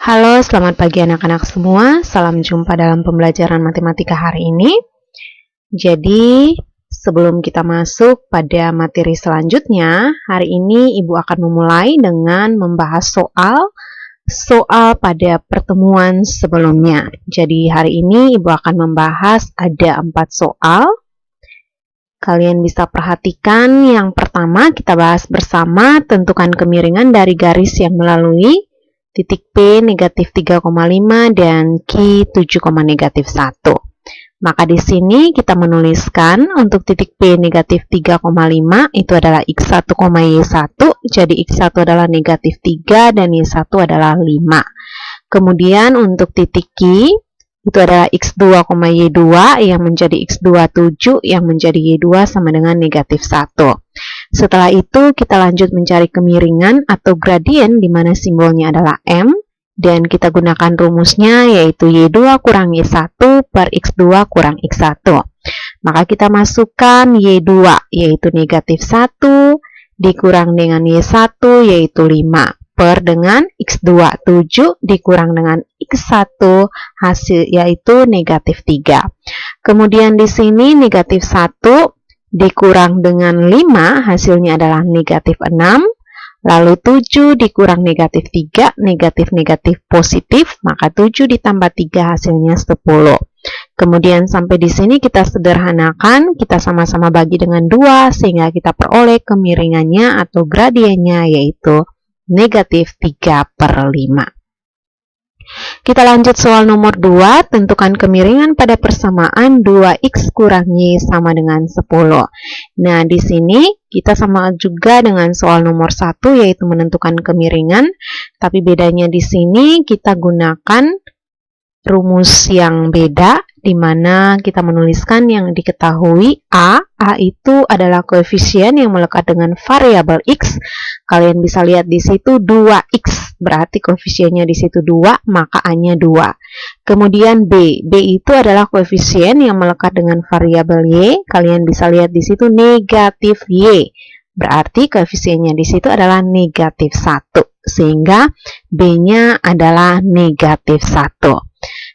Halo, selamat pagi anak-anak semua. Salam jumpa dalam pembelajaran matematika hari ini. Jadi, sebelum kita masuk pada materi selanjutnya, hari ini Ibu akan memulai dengan membahas soal pada pertemuan sebelumnya. Jadi, hari ini Ibu akan membahas ada 4 soal. Kalian bisa perhatikan yang pertama kita bahas bersama, tentukan kemiringan dari garis yang melalui titik P negatif 3,5 dan Q 7,-1. Maka di sini kita menuliskan untuk titik P negatif 3,5 itu adalah X1, Y1. Jadi X1 adalah negatif 3 dan Y1 adalah 5. Kemudian untuk titik Q itu adalah X2, Y2 yang menjadi X27 yang menjadi Y2 sama dengan negatif 1. Setelah itu kita lanjut mencari kemiringan atau gradien di mana simbolnya adalah M dan kita gunakan rumusnya yaitu Y2 kurang Y1 per X2 kurang X1. Maka kita masukkan Y2 yaitu negatif 1 dikurang dengan Y1 yaitu 5 per dengan X2 7 dikurang dengan X1 hasil yaitu negatif 3. Kemudian di sini negatif 1 dikurang dengan 5 hasilnya adalah negatif 6, lalu 7 dikurang negatif 3, negatif positif, maka 7 ditambah 3 hasilnya 10. Kemudian sampai di sini kita sederhanakan, kita sama-sama bagi dengan 2 sehingga kita peroleh kemiringannya atau gradiennya yaitu negatif 3/5. Kita lanjut soal nomor 2, tentukan kemiringan pada persamaan 2x kurang y sama dengan 10. Nah, di sini kita sama juga dengan soal nomor 1 yaitu menentukan kemiringan, tapi bedanya di sini kita gunakan rumus yang beda di mana kita menuliskan yang diketahui A itu adalah koefisien yang melekat dengan variabel X. Kalian bisa lihat di situ 2X, berarti koefisiennya di situ 2, maka A-nya 2. Kemudian B itu adalah koefisien yang melekat dengan variabel Y. Kalian bisa lihat di situ negatif Y, berarti koefisiennya di situ adalah negatif 1, sehingga B-nya adalah negatif 1.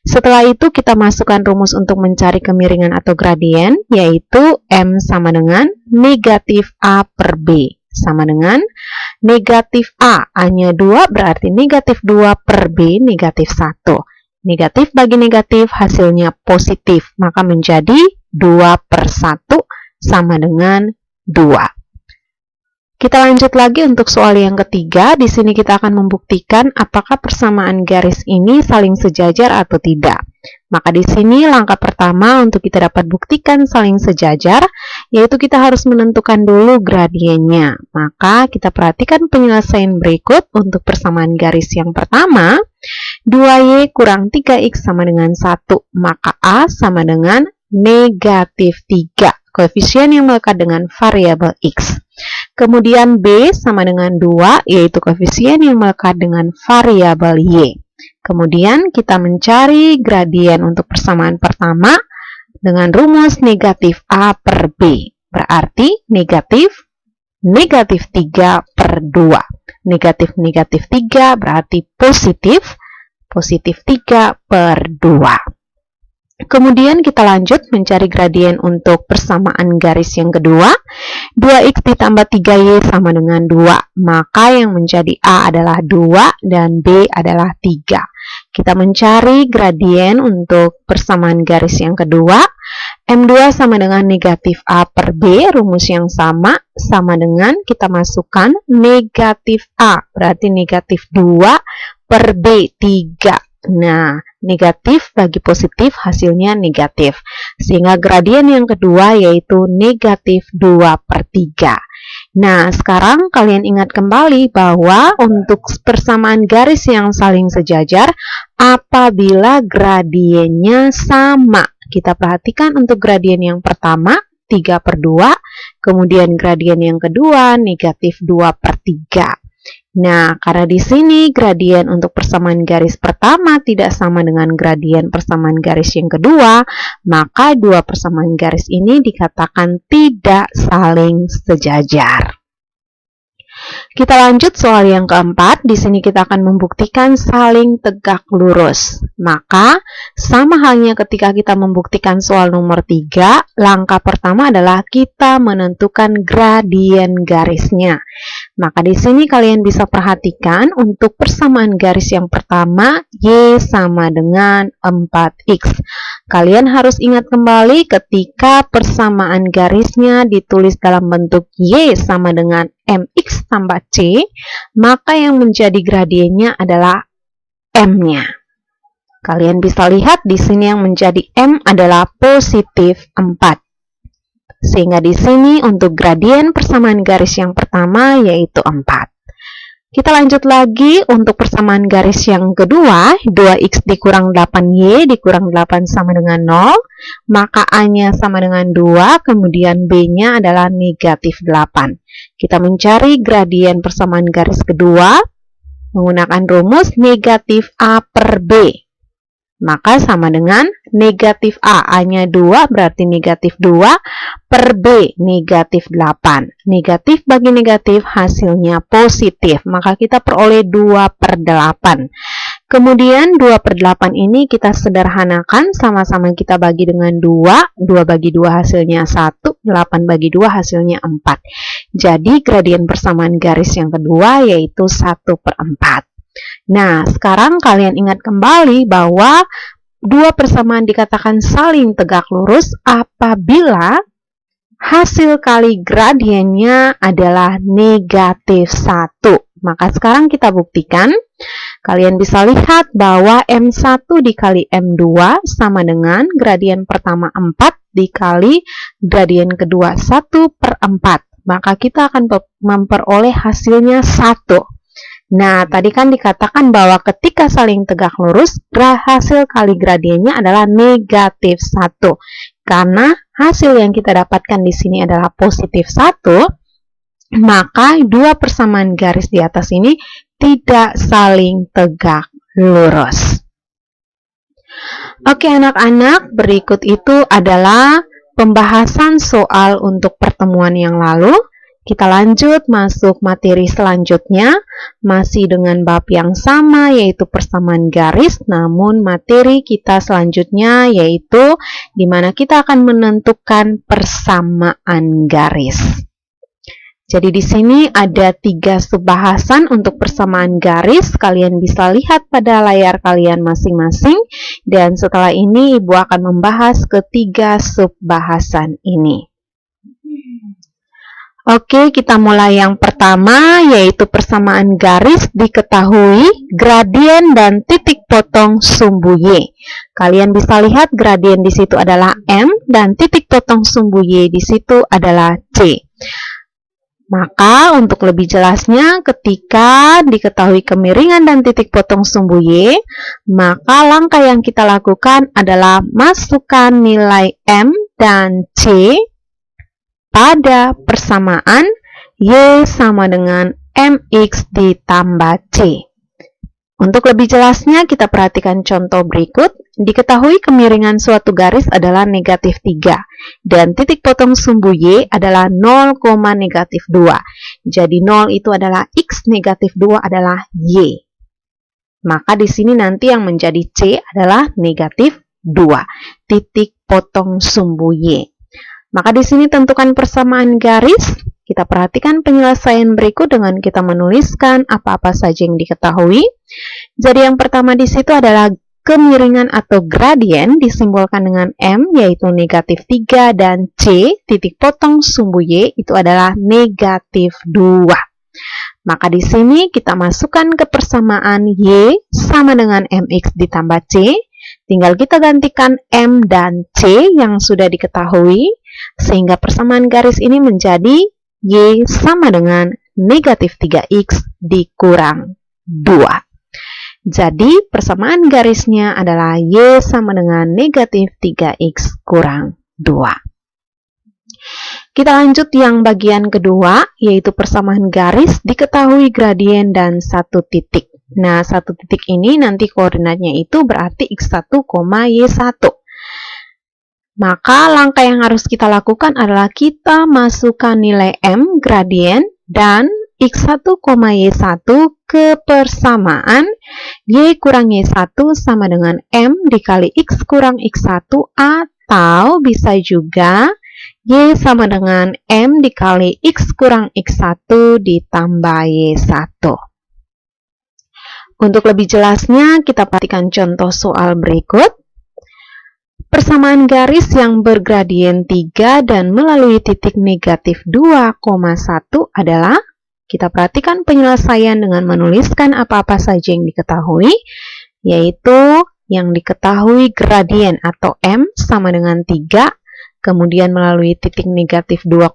Setelah itu kita masukkan rumus untuk mencari kemiringan atau gradien, yaitu M sama dengan negatif A per B sama dengan negatif A-nya 2 berarti negatif 2 per B negatif 1. Negatif bagi negatif hasilnya positif, maka menjadi 2/1 sama dengan 2. Kita lanjut lagi untuk soal yang ketiga. Di sini kita akan membuktikan apakah persamaan garis ini saling sejajar atau tidak. Maka di sini langkah pertama untuk kita dapat buktikan saling sejajar, yaitu kita harus menentukan dulu gradiennya. Maka kita perhatikan penyelesaian berikut untuk persamaan garis yang pertama. 2y kurang 3x sama dengan 1, maka A sama dengan negatif 3, koefisien yang melekat dengan variabel X. Kemudian B sama dengan 2, yaitu koefisien yang melekat dengan variabel Y. Kemudian kita mencari gradien untuk persamaan pertama dengan rumus negatif A per B. Berarti negatif 3/2. Negatif 3 berarti positif 3/2. Kemudian kita lanjut mencari gradien untuk persamaan garis yang kedua. 2x ditambah 3y sama dengan 2. Maka yang menjadi A adalah 2 dan B adalah 3. Kita mencari gradien untuk persamaan garis yang kedua. M2 sama dengan negatif A per B, rumus yang sama dengan kita masukkan negatif A, berarti negatif 2 per B, 3. Nah, negatif bagi positif hasilnya negatif. Sehingga gradien yang kedua yaitu negatif 2/3. Nah, sekarang kalian ingat kembali bahwa untuk persamaan garis yang saling sejajar, apabila gradiennya sama. Kita perhatikan untuk gradien yang pertama 3/2, kemudian gradien yang kedua negatif 2/3. Nah, karena di sini gradien untuk persamaan garis pertama tidak sama dengan gradien persamaan garis yang kedua, maka dua persamaan garis ini dikatakan tidak saling sejajar. Kita lanjut soal yang keempat. Di sini kita akan membuktikan saling tegak lurus. Maka, sama halnya ketika kita membuktikan soal nomor 3, langkah pertama adalah kita menentukan gradien garisnya. Maka di sini kalian bisa perhatikan untuk persamaan garis yang pertama, Y sama dengan 4X. Kalian harus ingat kembali ketika persamaan garisnya ditulis dalam bentuk Y sama dengan MX tambah C, maka yang menjadi gradiennya adalah M-nya. Kalian bisa lihat di sini yang menjadi M adalah positif 4. Sehingga di sini untuk gradien persamaan garis yang pertama yaitu 4. Kita lanjut lagi untuk persamaan garis yang kedua, 2X dikurang 8Y dikurang 8 sama dengan 0, maka A-nya sama dengan 2, kemudian B-nya adalah negatif 8. Kita mencari gradien persamaan garis kedua menggunakan rumus negatif A per B. Maka sama dengan negatif A, A-nya 2 berarti negatif 2 per B, negatif 8. Negatif bagi negatif hasilnya positif, maka kita peroleh 2 per 8. Kemudian 2 per 8 ini kita sederhanakan, sama-sama kita bagi dengan 2, 2 bagi 2 hasilnya 1, 8 bagi 2 hasilnya 4. Jadi gradien persamaan garis yang kedua yaitu 1 per 4. Nah, sekarang kalian ingat kembali bahwa dua persamaan dikatakan saling tegak lurus apabila hasil kali gradiennya adalah negatif 1. Maka sekarang kita buktikan. Kalian bisa lihat bahwa M1 dikali M2 sama dengan gradien pertama 4 dikali gradien kedua 1 per 4. Maka kita akan memperoleh hasilnya 1. Nah, tadi kan dikatakan bahwa ketika saling tegak lurus, hasil kali gradiennya adalah negatif 1. Karena hasil yang kita dapatkan di sini adalah positif 1, maka dua persamaan garis di atas ini tidak saling tegak lurus. Oke anak-anak, berikut itu adalah pembahasan soal untuk pertemuan yang lalu. Kita lanjut masuk materi selanjutnya, masih dengan bab yang sama yaitu persamaan garis, namun materi kita selanjutnya yaitu di mana kita akan menentukan persamaan garis. Jadi di sini ada 3 subbahasan untuk persamaan garis, kalian bisa lihat pada layar kalian masing-masing, dan setelah ini Ibu akan membahas ketiga subbahasan ini. Oke, kita mulai yang pertama, yaitu persamaan garis diketahui gradien dan titik potong sumbu Y. Kalian bisa lihat gradien di situ adalah M dan titik potong sumbu Y di situ adalah C. Maka untuk lebih jelasnya, ketika diketahui kemiringan dan titik potong sumbu Y, maka langkah yang kita lakukan adalah masukkan nilai M dan C pada persamaan Y sama dengan MX ditambah C. Untuk lebih jelasnya, kita perhatikan contoh berikut. Diketahui kemiringan suatu garis adalah negatif 3, dan titik potong sumbu Y adalah 0, negatif 2. Jadi 0 itu adalah X, negatif 2 adalah Y. Maka di sini nanti yang menjadi C adalah negatif 2, titik potong sumbu Y. Maka di sini tentukan persamaan garis. Kita perhatikan penyelesaian berikut dengan kita menuliskan apa-apa saja yang diketahui. Jadi yang pertama di situ adalah kemiringan atau gradien disimbolkan dengan M yaitu negatif 3 dan C titik potong sumbu Y itu adalah negatif 2. Maka di sini kita masukkan ke persamaan Y sama dengan MX ditambah C. Tinggal kita gantikan M dan C yang sudah diketahui sehingga persamaan garis ini menjadi Y sama dengan negatif 3X dikurang 2. Jadi persamaan garisnya adalah Y sama dengan negatif 3X kurang 2. Kita lanjut yang bagian kedua, yaitu persamaan garis diketahui gradien dan satu titik. Nah, satu titik ini nanti koordinatnya itu berarti X1, Y1. Maka langkah yang harus kita lakukan adalah kita masukkan nilai M gradien dan X1, Y1 kepersamaan Y kurang Y1 sama dengan M dikali X kurang X1, atau bisa juga Y sama dengan M dikali X kurang X1 ditambah Y1. Untuk lebih jelasnya, kita perhatikan contoh soal berikut. Persamaan garis yang bergradien 3 dan melalui titik negatif 2,1 adalah, kita perhatikan penyelesaian dengan menuliskan apa-apa saja yang diketahui, yaitu yang diketahui gradien atau M sama dengan 3, kemudian melalui titik negatif 2,1,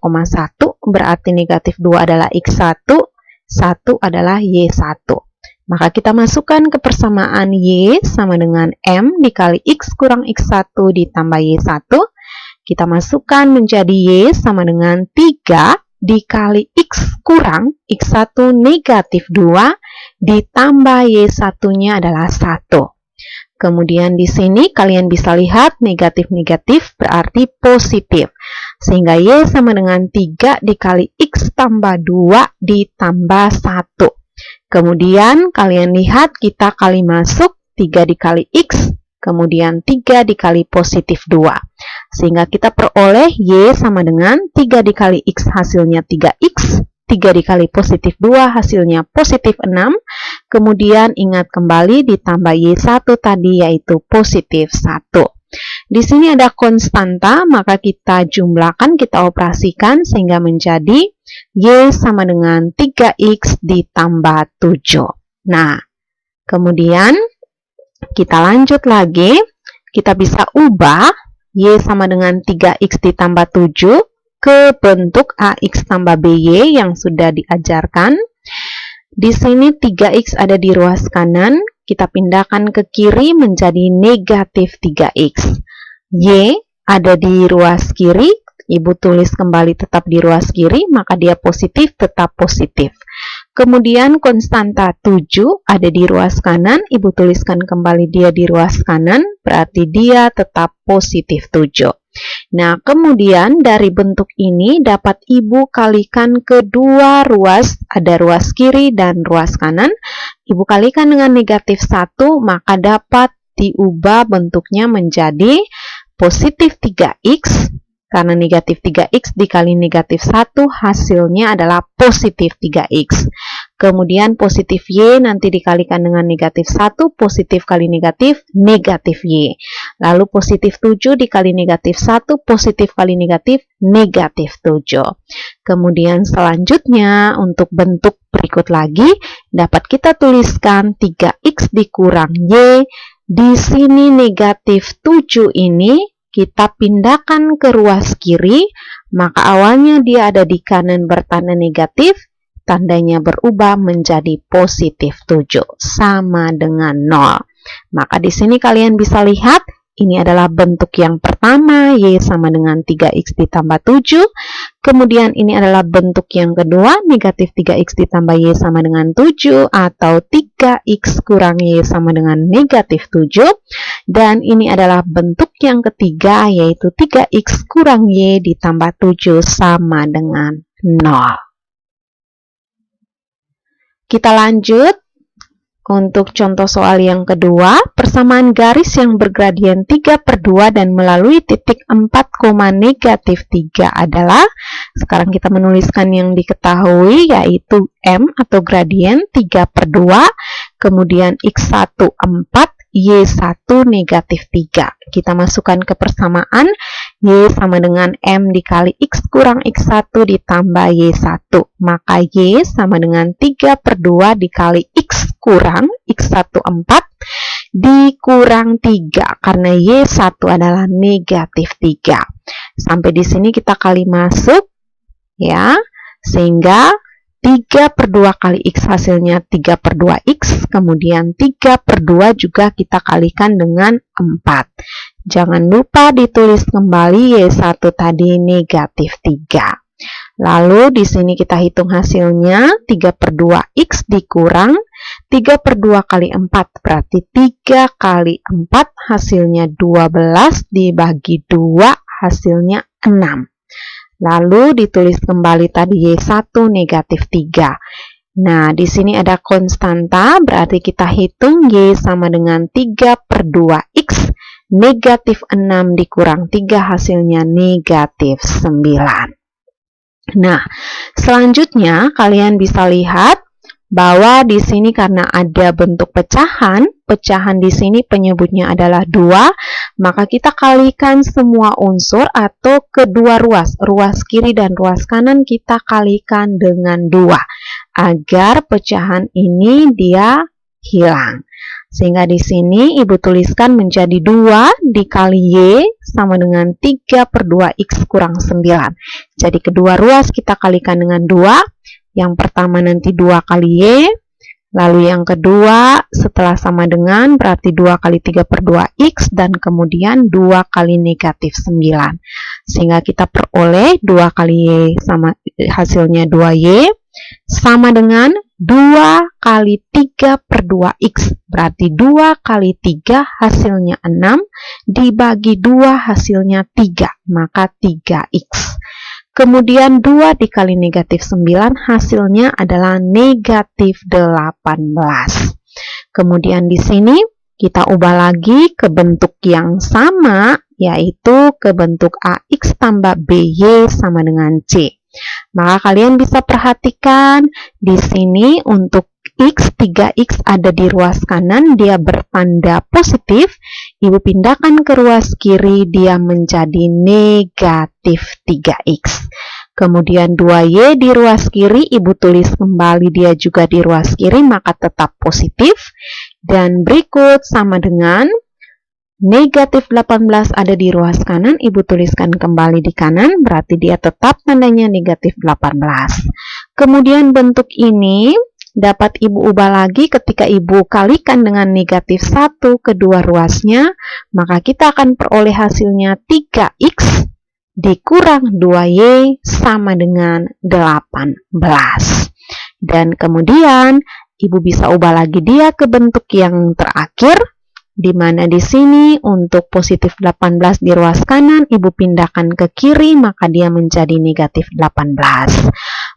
berarti negatif 2 adalah X1, 1 adalah Y1. Maka kita masukkan ke persamaan Y sama dengan M dikali X kurang X1 ditambah Y1. Kita masukkan menjadi Y sama dengan 3 dikali X kurang X1 negatif 2 ditambah Y1-nya adalah 1. Kemudian di sini kalian bisa lihat negatif-negatif berarti positif. Sehingga Y sama dengan 3 dikali X tambah 2 ditambah 1. Kemudian kalian lihat kita kali masuk 3 dikali X, kemudian 3 dikali positif 2. Sehingga kita peroleh Y sama dengan 3 dikali X hasilnya 3X, 3 dikali positif 2 hasilnya positif 6. Kemudian ingat kembali ditambah Y1 tadi yaitu positif 1. Di sini ada konstanta, maka kita jumlahkan, kita operasikan sehingga menjadi Y sama dengan 3X ditambah 7. Nah, kemudian kita lanjut lagi, kita bisa ubah Y sama dengan 3X ditambah 7 ke bentuk AX tambah BY yang sudah diajarkan. Di sini 3X ada di ruas kanan, kita pindahkan ke kiri menjadi negatif 3X. Y ada di ruas kiri, Ibu tulis kembali tetap di ruas kiri, maka dia positif, tetap positif. Kemudian konstanta 7 ada di ruas kanan, Ibu tuliskan kembali dia di ruas kanan, berarti dia tetap positif 7. Nah, kemudian dari bentuk ini dapat Ibu kalikan kedua ruas, ada ruas kiri dan ruas kanan. Ibu kalikan dengan negatif 1, maka dapat diubah bentuknya menjadi positif 3X, karena negatif 3X dikali negatif 1 hasilnya adalah positif 3X. Kemudian positif Y nanti dikalikan dengan negatif 1, positif kali negatif, negatif Y. Lalu positif 7 dikali negatif 1, positif kali negatif, negatif 7. Kemudian selanjutnya untuk bentuk berikut lagi, dapat kita tuliskan 3X dikurang Y. Di sini negatif 7 ini kita pindahkan ke ruas kiri, maka awalnya dia ada di kanan bertanda negatif, tandanya berubah menjadi positif 7, sama dengan 0. Maka di sini kalian bisa lihat, ini adalah bentuk yang pertama, Y sama dengan 3X ditambah 7. Kemudian ini adalah bentuk yang kedua, negatif 3X ditambah Y sama dengan 7, atau 3X kurang Y sama dengan negatif 7. Dan ini adalah bentuk yang ketiga, yaitu 3X kurang Y ditambah 7 sama dengan 0. Kita lanjut. Untuk contoh soal yang kedua, persamaan garis yang bergradien 3/2 dan melalui titik 4, negatif 3 adalah, sekarang kita menuliskan yang diketahui yaitu M atau gradien 3/2, kemudian X1 4, Y1 negatif 3. Kita masukkan ke persamaan, Y sama dengan M dikali X kurang X1 ditambah Y1. Maka Y sama dengan 3/2 dikali X kurang X1 4 dikurang 3, karena Y1 adalah negatif 3. Sampai di sini kita kali masuk, ya, sehingga 3/2 kali X hasilnya 3/2X, kemudian 3/2 juga kita kalikan dengan 4. Jangan lupa ditulis kembali Y1 tadi negatif 3. Lalu di sini kita hitung hasilnya, 3/2X dikurang 3/2 kali 4, berarti 3 kali 4 hasilnya 12 dibagi 2 hasilnya 6. Lalu ditulis kembali tadi Y1 negatif 3. Nah, di sini ada konstanta, berarti kita hitung Y sama dengan 3 per 2X, negatif 6 dikurang 3 hasilnya negatif 9. Nah, selanjutnya kalian bisa lihat bahwa di sini karena ada bentuk pecahan di sini penyebutnya adalah 2, maka kita kalikan semua unsur atau kedua ruas kiri dan ruas kanan kita kalikan dengan 2 agar pecahan ini dia hilang. Sehingga di sini Ibu tuliskan menjadi 2 dikali Y sama dengan 3 per 2X kurang 9. Jadi kedua ruas kita kalikan dengan 2. Yang pertama nanti 2 kali Y. Lalu yang kedua setelah sama dengan berarti 2 kali 3 per 2X dan kemudian 2 kali negatif 9. Sehingga kita peroleh 2 kali Y sama hasilnya 2Y sama dengan 2 kali 3 per 2X. Berarti 2 kali 3 hasilnya 6 dibagi 2 hasilnya 3. Maka 3X. Kemudian 2 dikali negatif 9 hasilnya adalah negatif 18. Kemudian di sini kita ubah lagi ke bentuk yang sama, yaitu ke bentuk AX tambah BY sama dengan C. Maka kalian bisa perhatikan di sini untuk X, 3X ada di ruas kanan, dia bertanda positif. Ibu pindahkan ke ruas kiri, dia menjadi negatif 3X. Kemudian 2Y di ruas kiri, Ibu tulis kembali dia juga di ruas kiri, maka tetap positif. Dan berikut sama dengan negatif 18 ada di ruas kanan, Ibu tuliskan kembali di kanan, berarti dia tetap tandanya negatif 18. Kemudian bentuk ini dapat Ibu ubah lagi ketika Ibu kalikan dengan negatif 1 kedua ruasnya, maka kita akan peroleh hasilnya 3X dikurang 2Y sama dengan 18. Dan kemudian Ibu bisa ubah lagi dia ke bentuk yang terakhir, di mana di sini untuk positif 18 di ruas kanan, Ibu pindahkan ke kiri, maka dia menjadi negatif 18.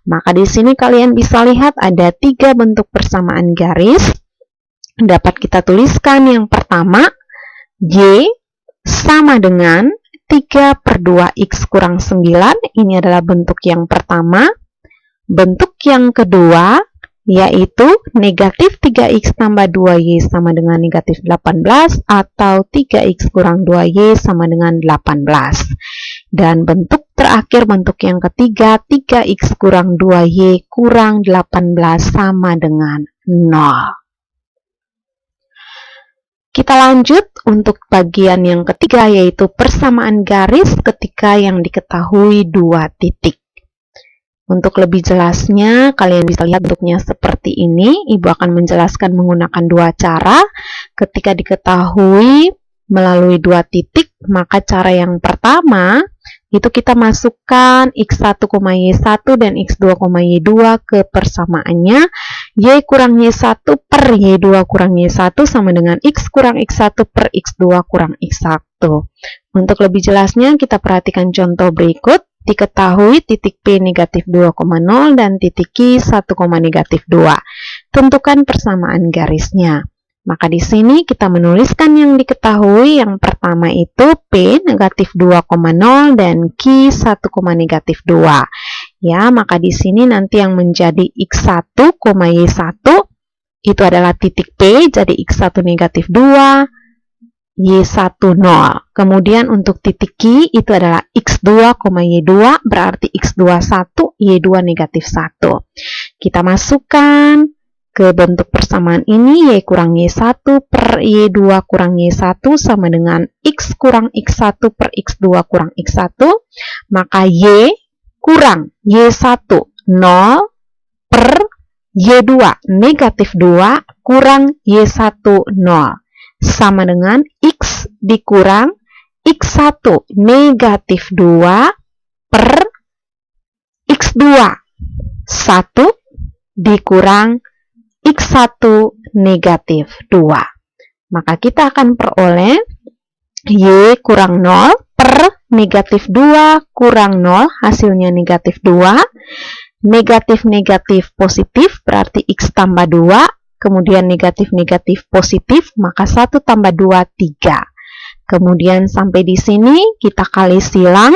Maka di sini kalian bisa lihat ada 3 bentuk persamaan garis. Dapat kita tuliskan yang pertama, Y sama dengan 3 per 2X kurang 9. Ini adalah bentuk yang pertama. Bentuk yang kedua, yaitu negatif 3X tambah 2Y sama dengan negatif 18 atau 3X kurang 2Y sama dengan 18. Dan bentuk terakhir, bentuk yang ketiga, 3X kurang 2Y kurang 18 sama dengan 0. Kita lanjut untuk bagian yang ketiga, yaitu persamaan garis ketika yang diketahui 2 titik. Untuk lebih jelasnya, kalian bisa lihat bentuknya seperti ini. Ibu akan menjelaskan menggunakan 2 cara. Ketika diketahui melalui 2 titik, maka cara yang pertama, itu kita masukkan X1, Y1 dan X2, Y2 ke persamaannya. Y kurang Y1 per Y2 kurang Y1 sama dengan X kurang X1 per X2 kurang X1. Untuk lebih jelasnya, kita perhatikan contoh berikut. Diketahui titik P negatif 2,0 dan titik Q 1, negatif 2. Tentukan persamaan garisnya. Maka di sini kita menuliskan yang diketahui. Yang pertama itu P negatif 2,0 dan Q 1, negatif 2. Ya, maka di sini nanti yang menjadi X1, Y1 itu adalah titik P, jadi X1 negatif 2, Y1 0. Kemudian untuk titik Q itu adalah X2, Y2, berarti X2 1, Y2 negatif 1. Kita masukkan ke bentuk persamaan ini, Y kurang Y1 per Y2 kurang Y1 sama dengan X kurang X1 per X2 kurang X1. Maka Y kurang Y1 0 per Y2 negatif 2 kurang Y1 0. Sama dengan X dikurang X1 negatif 2 per X2 1 dikurang X1 negatif 2. Maka kita akan peroleh Y kurang 0 per negatif 2 kurang 0 hasilnya negatif 2. Negatif-negatif positif berarti X tambah 2. Kemudian negatif-negatif positif, maka 1 tambah 2, 3. Kemudian sampai di sini kita kali silang.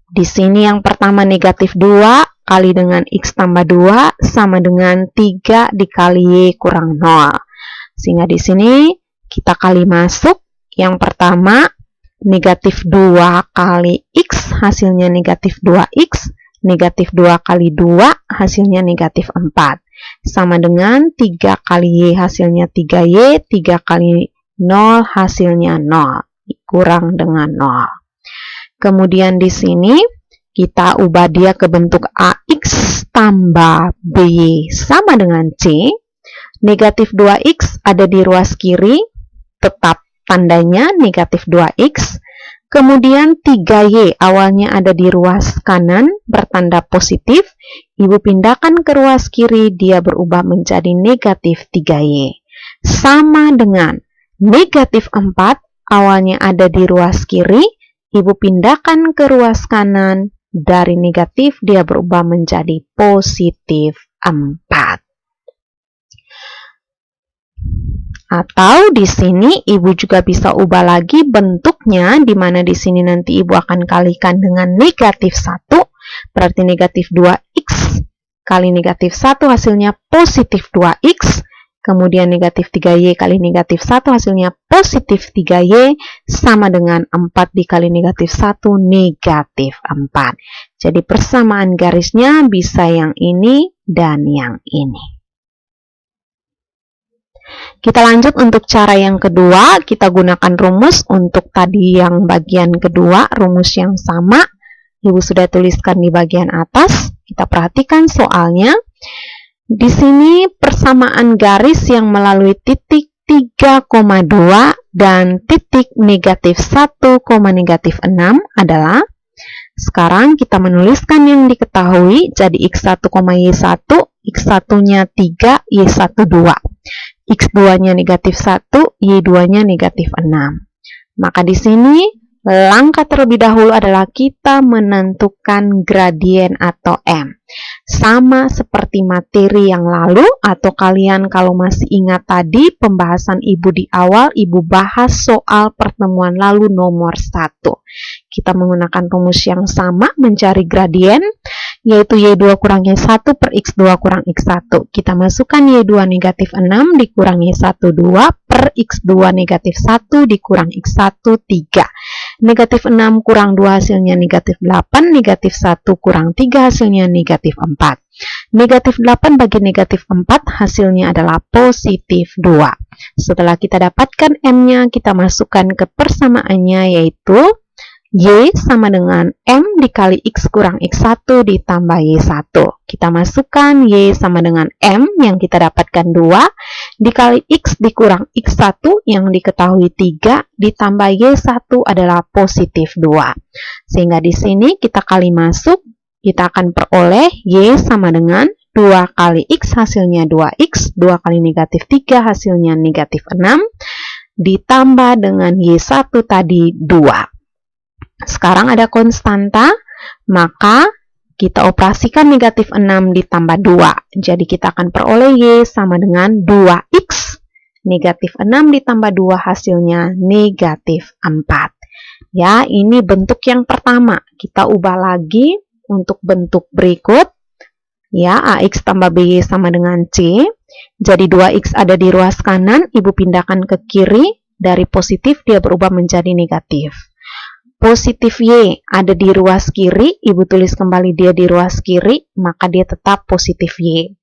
Di sini yang pertama negatif 2 kali dengan X tambah 2 sama dengan 3 dikali Y kurang 0. Sehingga di sini kita kali masuk. Yang pertama negatif 2 kali X hasilnya negatif 2X. Negatif 2 kali 2 hasilnya negatif 4. Sama dengan 3 kali Y hasilnya 3Y, 3 kali 0 hasilnya 0, kurang dengan 0. Kemudian di sini kita ubah dia ke bentuk AX tambah BY sama dengan C. Negatif 2X ada di ruas kiri, tetap tandanya negatif 2X. Kemudian 3Y awalnya ada di ruas kanan bertanda positif. Ibu pindahkan ke ruas kiri, dia berubah menjadi negatif 3Y. Sama dengan negatif 4 awalnya ada di ruas kiri. Ibu pindahkan ke ruas kanan, dari negatif dia berubah menjadi positif 4. Atau di sini ibu juga bisa ubah lagi bentuknya, di mana di sini nanti ibu akan kalikan dengan negatif 1, berarti negatif 2X kali negatif 1 hasilnya positif 2X, kemudian negatif 3Y kali negatif 1 hasilnya positif 3Y, sama dengan 4 dikali negatif 1, negatif 4. Jadi persamaan garisnya bisa yang ini dan yang ini. Kita lanjut untuk cara yang kedua, kita gunakan rumus untuk tadi yang bagian kedua, rumus yang sama. Ibu sudah tuliskan di bagian atas. Kita perhatikan soalnya. Di sini persamaan garis yang melalui titik 3,2 dan titik negatif 1, negatif 6 adalah, sekarang kita menuliskan yang diketahui, jadi X1, Y1, X1-nya 3, Y1 2. X2-nya negatif 1, Y2-nya negatif 6. Maka di sini langkah terlebih dahulu adalah kita menentukan gradien atau M. Sama seperti materi yang lalu, atau kalian kalau masih ingat tadi pembahasan ibu di awal, ibu bahas soal pertemuan lalu nomor 1. Kita menggunakan rumus yang sama mencari gradien, yaitu Y2 kurang Y1 per X2 kurang X1. Kita masukkan Y2 negatif 6 dikurang Y1 2 per X2 negatif 1 dikurang X1 3. Negatif 6 kurang 2 hasilnya negatif 8, negatif 1 kurang 3 hasilnya negatif 4. Negatif 8 bagi negatif 4 hasilnya adalah positif 2. Setelah kita dapatkan M-nya, kita masukkan ke persamaannya, yaitu Y sama dengan M dikali X kurang X1 ditambah Y1. Kita masukkan Y sama dengan M yang kita dapatkan 2 dikali X dikurang X1 yang diketahui 3 ditambah Y1 adalah positif 2. Sehingga di sini kita kali masuk, kita akan peroleh Y sama dengan 2 kali X hasilnya 2X, 2 kali negatif 3 hasilnya negatif 6, ditambah dengan Y1 tadi 2. Sekarang ada konstanta, maka kita operasikan negatif 6 ditambah 2. Jadi kita akan peroleh Y sama dengan 2X. Negatif 6 ditambah 2 hasilnya negatif 4. Ya, ini bentuk yang pertama. Kita ubah lagi untuk bentuk berikut. Ya, AX tambah BY sama dengan C. Jadi 2X ada di ruas kanan, ibu pindahkan ke kiri. Dari positif dia berubah menjadi negatif. Positif Y ada di ruas kiri, ibu tulis kembali dia di ruas kiri, maka dia tetap positif Y.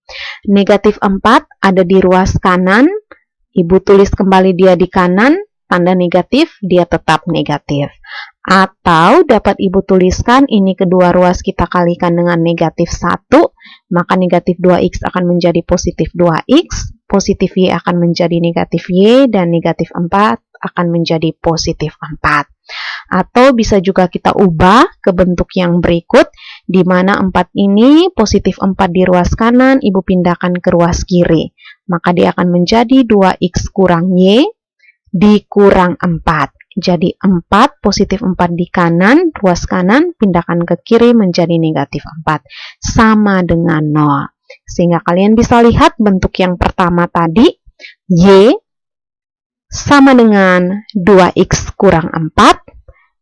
Negatif 4 ada di ruas kanan, ibu tulis kembali dia di kanan, tanda negatif, dia tetap negatif. Atau dapat ibu tuliskan ini kedua ruas kita kalikan dengan negatif 1, maka negatif 2X akan menjadi positif 2X, positif Y akan menjadi negatif Y, dan negatif 4 akan menjadi positif 4. Atau bisa juga kita ubah ke bentuk yang berikut, di mana 4 ini positif 4 di ruas kanan, ibu pindahkan ke ruas kiri. Maka dia akan menjadi 2X kurang Y dikurang 4. jadi 4, positif 4 di kanan, ruas kanan, pindahkan ke kiri menjadi negatif 4, sama dengan 0. Sehingga kalian bisa lihat bentuk yang pertama tadi, Y sama dengan 2X kurang 4,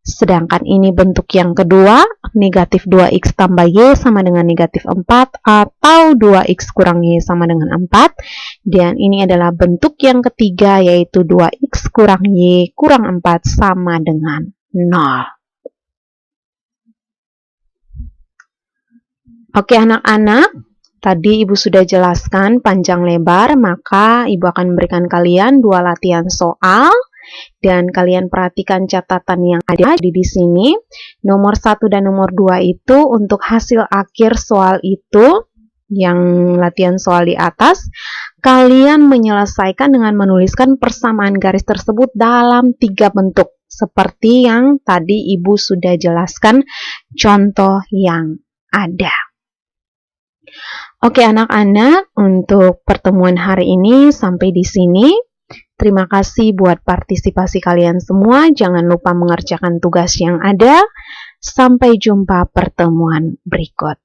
sedangkan ini bentuk yang kedua, negatif 2X tambah Y sama dengan negatif 4 atau 2X kurang Y sama dengan 4. Dan ini adalah bentuk yang ketiga, yaitu 2X kurang Y kurang 4 sama dengan 0. Oke anak-anak, tadi Ibu sudah jelaskan panjang lebar, maka Ibu akan memberikan kalian 2 latihan soal. Dan kalian perhatikan catatan yang ada di sini. Nomor 1 dan nomor 2 itu untuk hasil akhir soal itu, yang latihan soal di atas, kalian menyelesaikan dengan menuliskan persamaan garis tersebut dalam 3 bentuk. Seperti yang tadi Ibu sudah jelaskan contoh yang ada. Oke anak-anak, untuk pertemuan hari ini sampai di sini. Terima kasih buat partisipasi kalian semua. Jangan lupa mengerjakan tugas yang ada. Sampai jumpa pertemuan berikut.